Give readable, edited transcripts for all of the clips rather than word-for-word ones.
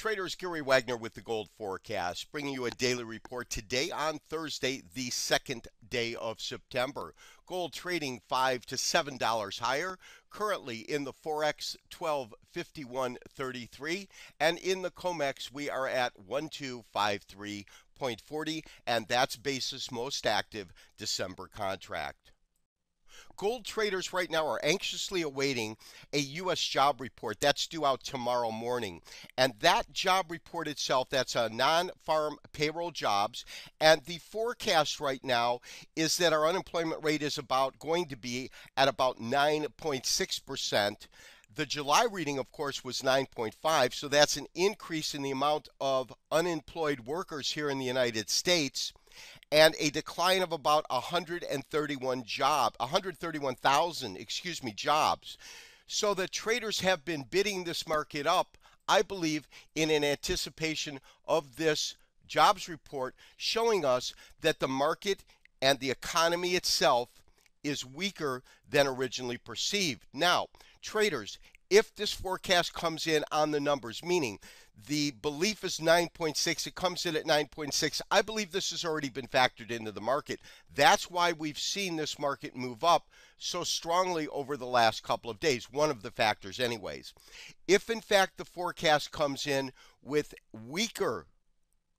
traders, Gary Wagner with the Gold Forecast, bringing you a daily report today on Thursday, the second day of September. Gold trading $5 to $7 higher, currently in the Forex 1251.33, and in the COMEX we are at 1253.40, and that's basis most active December contract. Gold traders right now are anxiously awaiting a U.S. job report that's due out tomorrow morning. And that job report itself, that's a non-farm payroll jobs. And the forecast right now is that our unemployment rate is going to be at about 9.6%. The July reading, of course, was 9.5, so that's an increase in the amount of unemployed workers here in the United States, and a decline of about 131,000, jobs. So the traders have been bidding this market up, I believe, in an anticipation of this jobs report showing us that the market and the economy itself is weaker than originally perceived. Now, traders, if this forecast comes in on the numbers, meaning the belief is 9.6, it comes in at 9.6, I believe this has already been factored into the market. That's why we've seen this market move up so strongly over the last couple of days, one of the factors anyways. If in fact the forecast comes in with weaker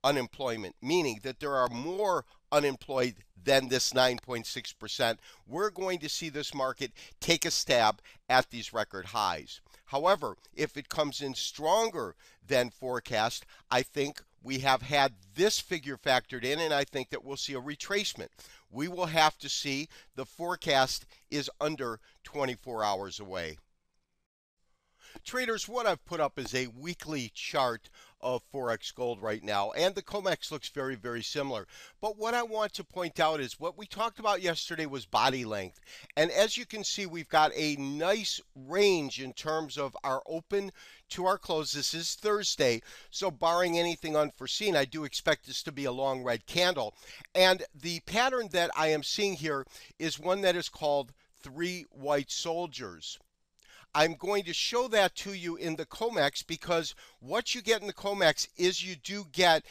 unemployment, meaning that there are more unemployed than this 9.6%, we're going to see this market take a stab at these record highs. However, if it comes in stronger than forecast, I think we have had this figure factored in, and I think that we'll see a retracement. We will have to see. The forecast is under 24 hours away. Traders, what I've put up is a weekly chart of Forex Gold right now, and the COMEX looks very, very similar. But what I want to point out is what we talked about yesterday was body length. And as you can see, we've got a nice range in terms of our open to our close. This is Thursday, so barring anything unforeseen, I do expect this to be a long red candle. And the pattern that I am seeing here is one that is called three white soldiers. I'm going to show that to you in the COMEX because what you get in the COMEX is you do get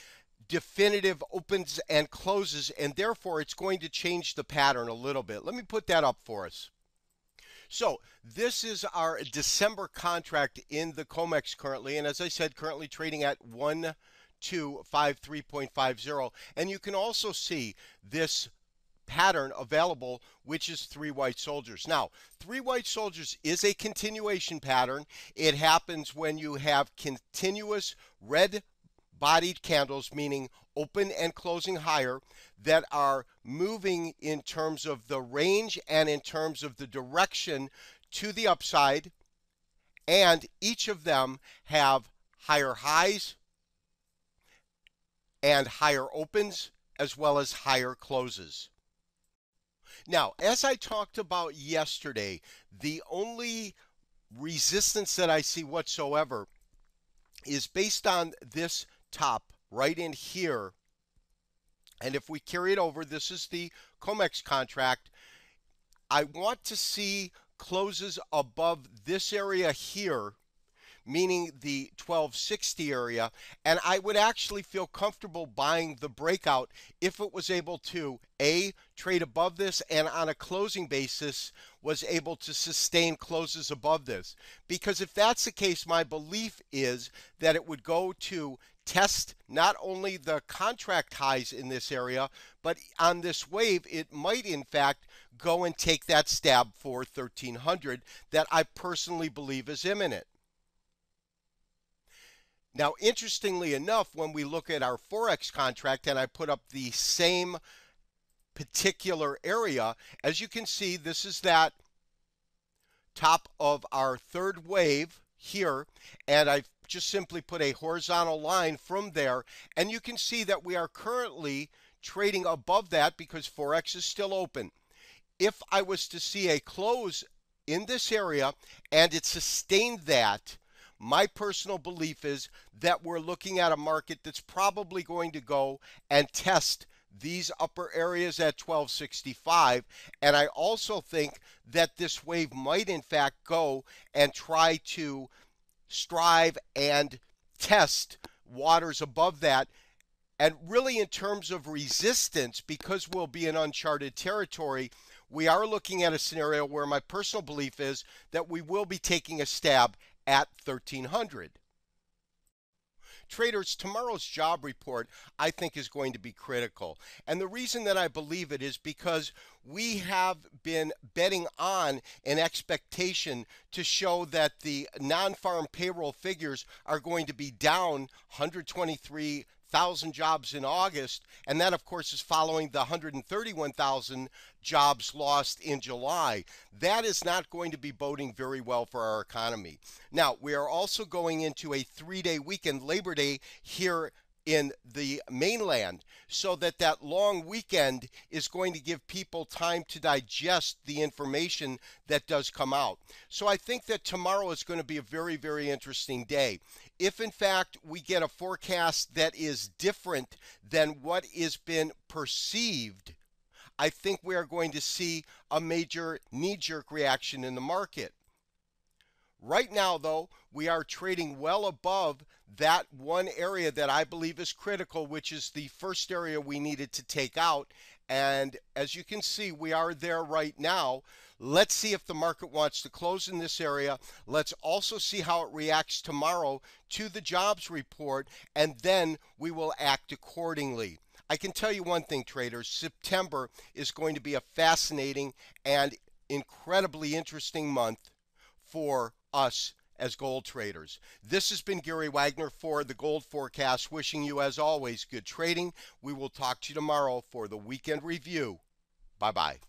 definitive opens and closes, and therefore it's going to change the pattern a little bit. Let me put that up for us. So this is our December contract in the COMEX currently, and as I said, currently trading at 1253.50, and you can also see this pattern available, which is three white soldiers. Now, three white soldiers is a continuation pattern. It happens when you have continuous red bodied candles, meaning open and closing higher, that are moving in terms of the range and in terms of the direction to the upside, and each of them have higher highs and higher opens as well as higher closes. Now, as I talked about yesterday, the only resistance that I see whatsoever is based on this top right in here. And if we carry it over, this is the COMEX contract. I want to see closes above this area here, meaning the 1260 area, and I would actually feel comfortable buying the breakout if it was able to A, trade above this, and on a closing basis was able to sustain closes above this. Because if that's the case, my belief is that it would go to test not only the contract highs in this area, but on this wave it might in fact go and take that stab for 1300 that I personally believe is imminent. Now, interestingly enough, when we look at our Forex contract and I put up the same particular area, as you can see, this is that top of our third wave here, and I've just simply put a horizontal line from there, and you can see that we are currently trading above that because Forex is still open. If I was to see a close in this area and it sustained that, my personal belief is that we're looking at a market that's probably going to go and test these upper areas at 1265, and I also think that this wave might in fact go and try to strive and test waters above that. And really, in terms of resistance, because we'll be in uncharted territory, we are looking at a scenario where my personal belief is that we will be taking a stab at 1300. Traders, tomorrow's job report, I think, is going to be critical. And the reason that I believe it is because we have been betting on an expectation to show that the non-farm payroll figures are going to be down 123,000 jobs in August, and that of course is following the 131,000 jobs lost in July. That is not going to be boding very well for our economy. Now, we are also going into a 3-day weekend, Labor Day, here in the mainland, so that long weekend is going to give people time to digest the information that does come out. So I think that tomorrow is going to be a very, very interesting day. If in fact we get a forecast that is different than what has been perceived, I think we are going to see a major knee-jerk reaction in the market. Right now, though, we are trading well above that one area that I believe is critical, which is the first area we needed to take out. And as you can see, we are there right now. Let's see if the market wants to close in this area. Let's also see how it reacts tomorrow to the jobs report, and then we will act accordingly. I can tell you one thing, traders, September is going to be a fascinating and incredibly interesting month for us as gold traders. This has been Gary Wagner for the Gold Forecast, wishing you, as always, good trading. We will talk to you tomorrow for the weekend review. Bye-bye.